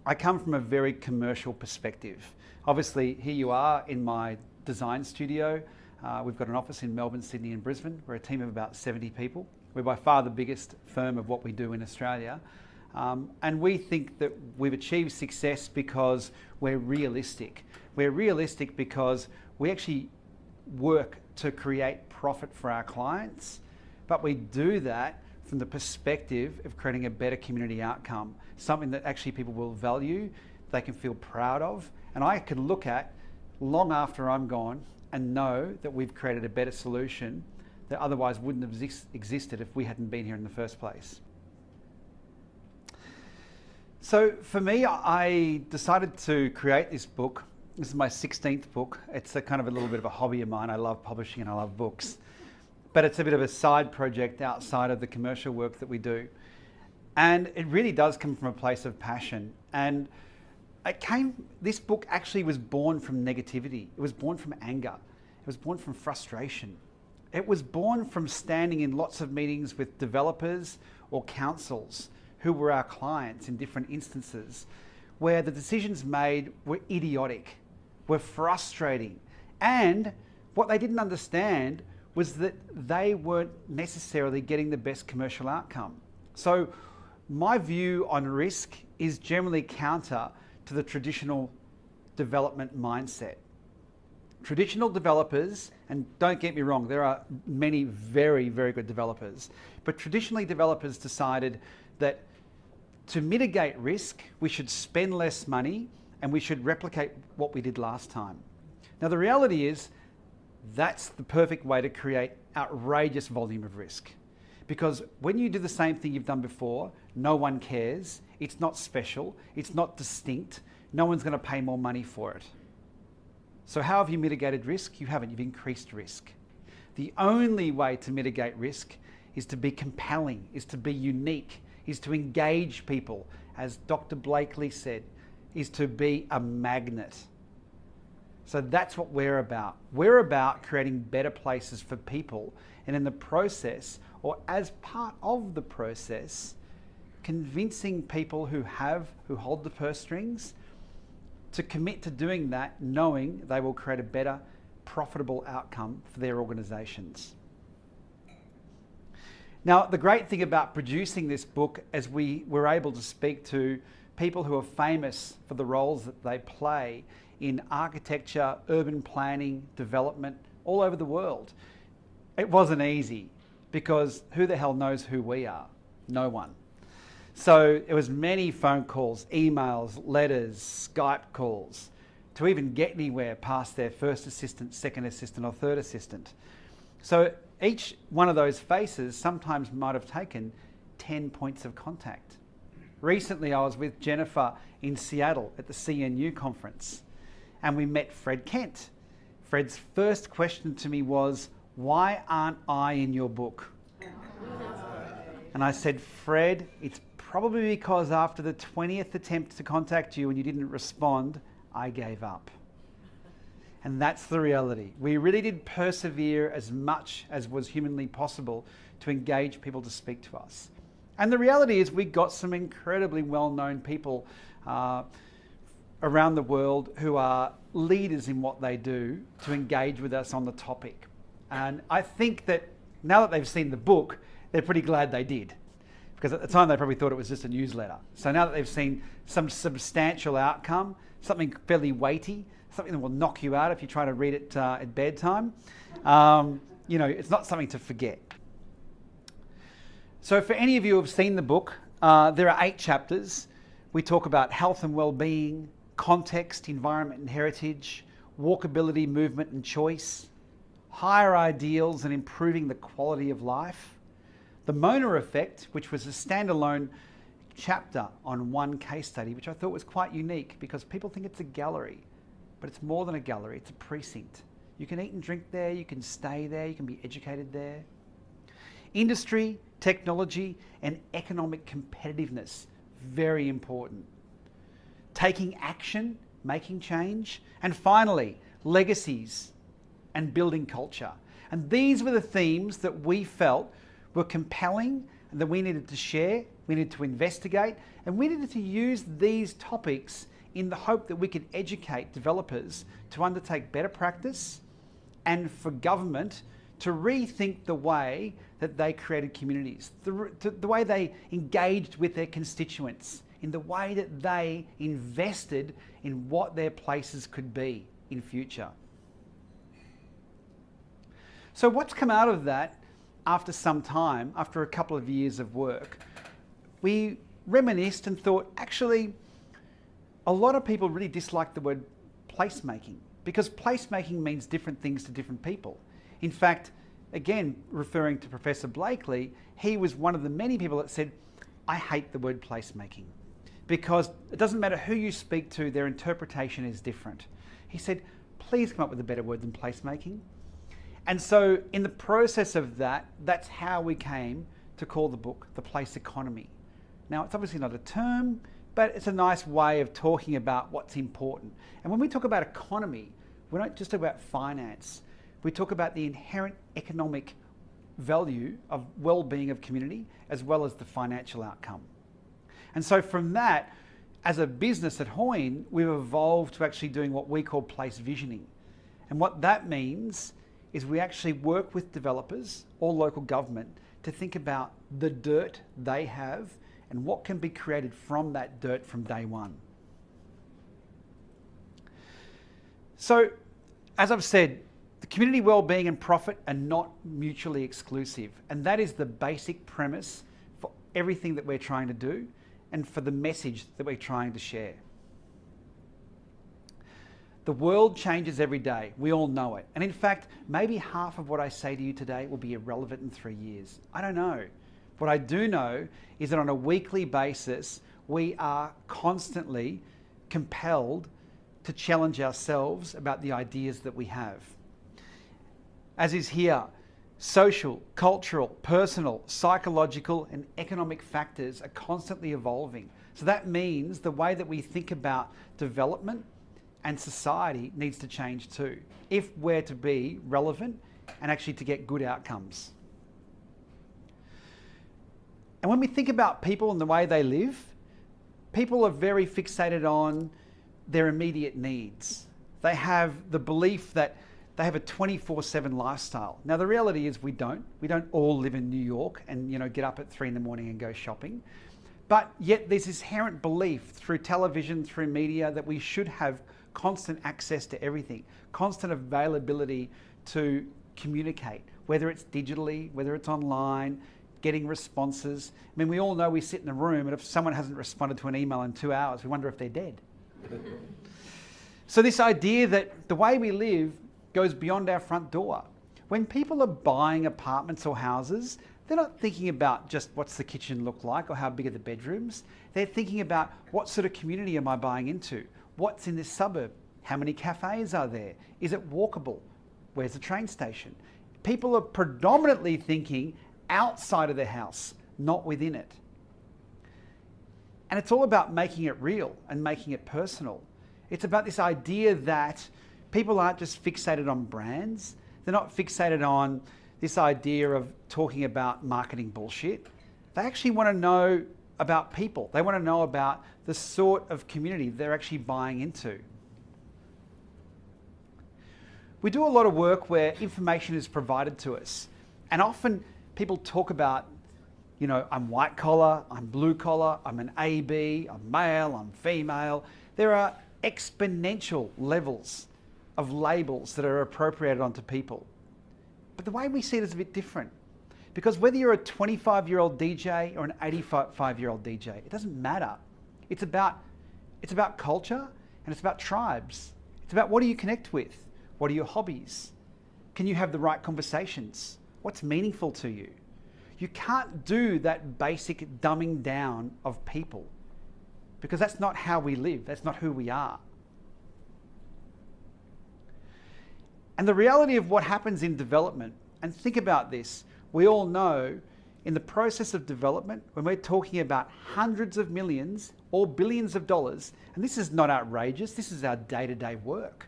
I come from a very commercial perspective. Obviously, here you are in my design studio. We've got an office in Melbourne, Sydney and Brisbane. We're a team of about 70 people. We're by far the biggest firm of what we do in Australia. And we think that we've achieved success because we're realistic. We're realistic because we actually work to create profit for our clients, but we do that from the perspective of creating a better community outcome, something that actually people will value, they can feel proud of, and I can look at long after I'm gone and know that we've created a better solution that otherwise wouldn't have existed if we hadn't been here in the first place. So for me, I decided to create this book. This is my 16th book. It's a kind of a little bit of a hobby of mine. I love publishing and I love books. But it's a bit of a side project outside of the commercial work that we do. And it really does come from a place of passion. And this book actually was born from negativity. It was born from anger. It was born from frustration. It was born from standing in lots of meetings with developers or councils who were our clients in different instances, where the decisions made were idiotic, were frustrating. And what they didn't understand was that they weren't necessarily getting the best commercial outcome. So my view on risk is generally counter to the traditional development mindset. Traditional developers, and don't get me wrong, there are many very, very good developers, but traditionally developers decided that to mitigate risk, we should spend less money and we should replicate what we did last time. Now the reality is, that's the perfect way to create outrageous volume of risk. Because when you do the same thing you've done before, no one cares, it's not special, it's not distinct, no one's going to pay more money for it. So how have you mitigated risk? You haven't, you've increased risk. The only way to mitigate risk is to be compelling, is to be unique, is to engage people, as Dr. Blakely said, is to be a magnet. So that's what we're about. We're about creating better places for people, and in the process, or as part of the process, convincing people who hold the purse strings to commit to doing that, knowing they will create a better, profitable outcome for their organizations. Now, the great thing about producing this book is we were able to speak to people who are famous for the roles that they play in architecture, urban planning, development, all over the world. It wasn't easy because who the hell knows who we are? No one. So it was many phone calls, emails, letters, Skype calls to even get anywhere past their first assistant, second assistant or third assistant. So each one of those faces sometimes might have taken 10 points of contact. Recently I was with Jennifer in Seattle at the CNU conference, and we met Fred Kent. Fred's first question to me was, "Why aren't I in your book?" And I said, "Fred, it's probably because after the 20th attempt to contact you and you didn't respond, I gave up." And that's the reality. We really did persevere as much as was humanly possible to engage people to speak to us. And the reality is we got some incredibly well-known people around the world who are leaders in what they do to engage with us on the topic. And I think that now that they've seen the book, they're pretty glad they did. Because at the time they probably thought it was just a newsletter. So now that they've seen some substantial outcome, something fairly weighty, something that will knock you out if you try to read it at bedtime, it's not something to forget. So for any of you who have seen the book, there are 8 chapters. We talk about health and well-being, context, environment and heritage, walkability, movement and choice, higher ideals and improving the quality of life, the Mona effect, which was a standalone chapter on one case study, which I thought was quite unique because people think it's a gallery, but it's more than a gallery, it's a precinct. You can eat and drink there, you can stay there, you can be educated there. Industry, technology and economic competitiveness, very important. Taking action, making change, and finally, legacies and building culture. And these were the themes that we felt were compelling, that we needed to share, we needed to investigate, and we needed to use these topics in the hope that we could educate developers to undertake better practice and for government to rethink the way that they created communities, the way they engaged with their constituents, in the way that they invested in what their places could be in future. So what's come out of that after some time, after a couple of years of work? We reminisced and thought, actually, a lot of people really dislike the word placemaking because placemaking means different things to different people. In fact, again, referring to Professor Blakely, he was one of the many people that said, I hate the word placemaking because it doesn't matter who you speak to, their interpretation is different. He said, please come up with a better word than placemaking. And so in the process of that, that's how we came to call the book The Place Economy. Now, it's obviously not a term, but it's a nice way of talking about what's important. And when we talk about economy, we don't just talk about finance. We talk about the inherent economic value of well-being of community as well as the financial outcome. And so from that, as a business at Hoyne, we've evolved to actually doing what we call place visioning. And what that means is we actually work with developers or local government to think about the dirt they have and what can be created from that dirt from day one. So, as I've said, the community well-being and profit are not mutually exclusive, and that is the basic premise for everything that we're trying to do and for the message that we're trying to share. The world changes every day, we all know it. And in fact, maybe half of what I say to you today will be irrelevant in 3 years. I don't know. What I do know is that on a weekly basis, we are constantly compelled to challenge ourselves about the ideas that we have. As is here, social, cultural, personal, psychological, and economic factors are constantly evolving. So that means the way that we think about development and society needs to change too, if we're to be relevant and actually to get good outcomes. And when we think about people and the way they live, people are very fixated on their immediate needs. They have the belief that they have a 24/7 lifestyle. Now the reality is we don't. We don't all live in New York and get up at 3 in the morning and go shopping. But yet there's this inherent belief through television, through media, that we should have constant access to everything, constant availability to communicate, whether it's digitally, whether it's online, getting responses. I mean, we all know we sit in a room and if someone hasn't responded to an email in 2 hours, we wonder if they're dead. So this idea that the way we live goes beyond our front door. When people are buying apartments or houses, they're not thinking about just what's the kitchen look like or how big are the bedrooms. They're thinking about what sort of community am I buying into? What's in this suburb? How many cafes are there? Is it walkable? Where's the train station? People are predominantly thinking outside of their house, not within it. And it's all about making it real and making it personal. It's about this idea that people aren't just fixated on brands. They're not fixated on this idea of talking about marketing bullshit. They actually want to know about people. They want to know about the sort of community they're actually buying into. We do a lot of work where information is provided to us. And often people talk about, I'm white collar, I'm blue collar, I'm an AB, I'm male, I'm female. There are exponential levels of labels that are appropriated onto people. But the way we see it is a bit different. Because whether you're a 25-year-old DJ or an 85-year-old DJ, it doesn't matter. It's about culture and it's about tribes. It's about what do you connect with? What are your hobbies? Can you have the right conversations? What's meaningful to you? You can't do that basic dumbing down of people because that's not how we live. That's not who we are. And the reality of what happens in development, and think about this, we all know in the process of development, when we're talking about hundreds of millions or billions of dollars, and this is not outrageous, this is our day-to-day work.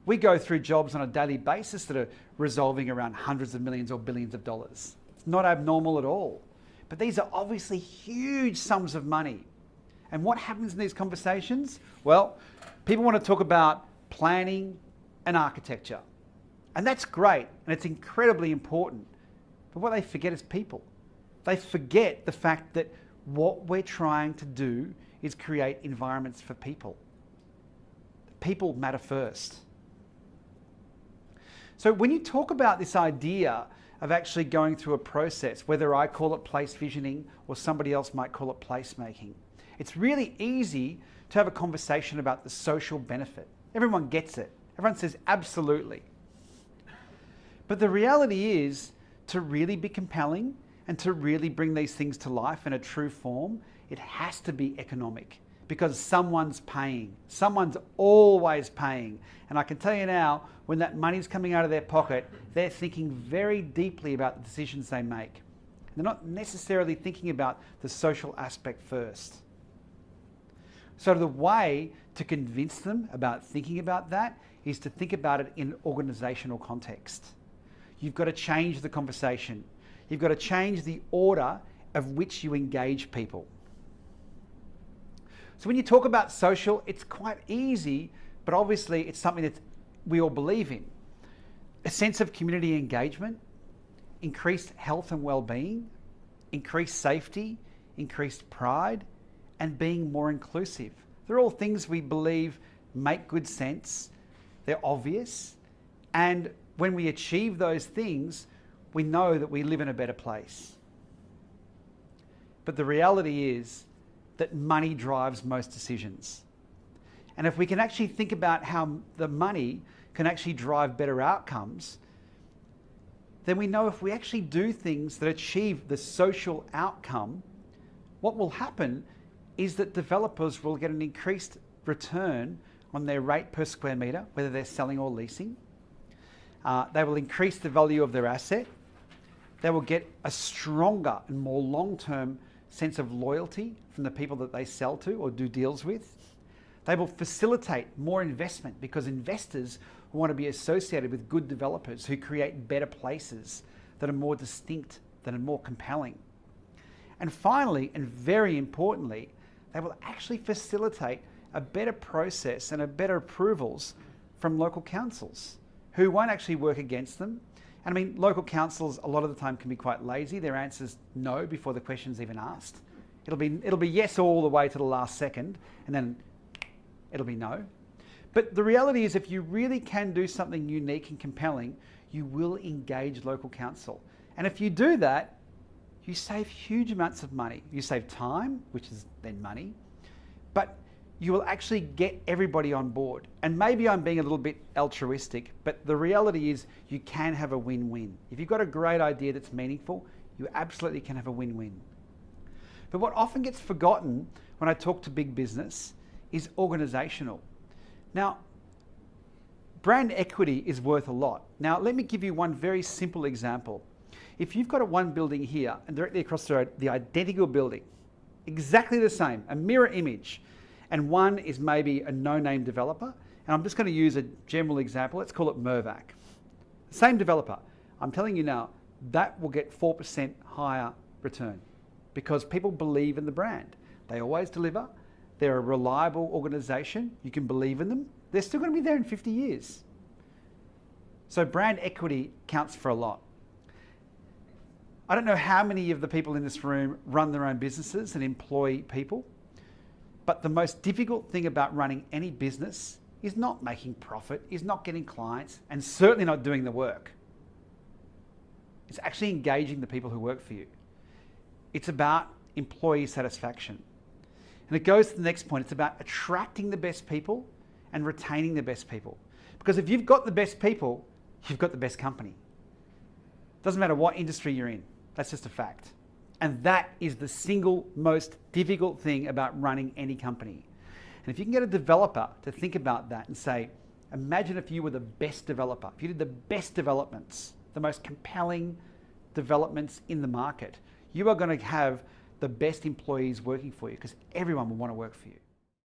We go through jobs on a daily basis that are resolving around hundreds of millions or billions of dollars. It's not abnormal at all. But these are obviously huge sums of money. And what happens in these conversations? Well, people want to talk about planning and architecture. And that's great, and it's incredibly important. But what they forget is people. They forget the fact that what we're trying to do is create environments for people. People matter first. So when you talk about this idea of actually going through a process, whether I call it place visioning or somebody else might call it placemaking, it's really easy to have a conversation about the social benefit. Everyone gets it. Everyone says absolutely. But the reality is, to really be compelling and to really bring these things to life in a true form, it has to be economic, because someone's paying. Someone's always paying. And I can tell you now, when that money's coming out of their pocket, they're thinking very deeply about the decisions they make. They're not necessarily thinking about the social aspect first. So the way to convince them about thinking about that is to think about it in organizational context. You've got to change the conversation. You've got to change the order of which you engage people. So when you talk about social, it's quite easy, but obviously it's something that we all believe in. A sense of community engagement, increased health and well-being, increased safety, increased pride, and being more inclusive. They're all things we believe make good sense. They're obvious. And when we achieve those things, we know that we live in a better place. But the reality is that money drives most decisions. And if we can actually think about how the money can actually drive better outcomes, then we know if we actually do things that achieve the social outcome, what will happen is that developers will get an increased return on their rate per square metre, whether they're selling or leasing. They will increase the value of their asset. They will get a stronger and more long-term sense of loyalty from the people that they sell to or do deals with. They will facilitate more investment because investors want to be associated with good developers who create better places that are more distinct, that are more compelling. And finally, and very importantly, they will actually facilitate a better process and a better approvals from local councils who won't actually work against them. And I mean, local councils a lot of the time can be quite lazy. Their answer's no before the question's even asked. It'll be yes all the way to the last second, and then it'll be no. But the reality is, if you really can do something unique and compelling, you will engage local council. And if you do that, you save huge amounts of money. You save time, which is then money, but you will actually get everybody on board. And maybe I'm being a little bit altruistic, but the reality is you can have a win-win. If you've got a great idea that's meaningful, you absolutely can have a win-win. But what often gets forgotten when I talk to big business is organizational. Now, brand equity is worth a lot. Now, let me give you one very simple example. If you've got one building here and directly across the road, the identical building, exactly the same, a mirror image, and one is maybe a no-name developer, and I'm just going to use a general example. Let's call it Mirvac. Same developer. I'm telling you now, that will get 4% higher return because people believe in the brand. They always deliver. They're a reliable organization. You can believe in them. They're still going to be there in 50 years. So brand equity counts for a lot. I don't know how many of the people in this room run their own businesses and employ people. But the most difficult thing about running any business is not making profit, is not getting clients, and certainly not doing the work. It's actually engaging the people who work for you. It's about employee satisfaction. And it goes to the next point. It's about attracting the best people and retaining the best people. Because if you've got the best people, you've got the best company. Doesn't matter what industry you're in. That's just a fact. And that is the single most difficult thing about running any company. And if you can get a developer to think about that and say, imagine if you were the best developer, if you did the best developments, the most compelling developments in the market, you are going to have the best employees working for you because everyone will want to work for you.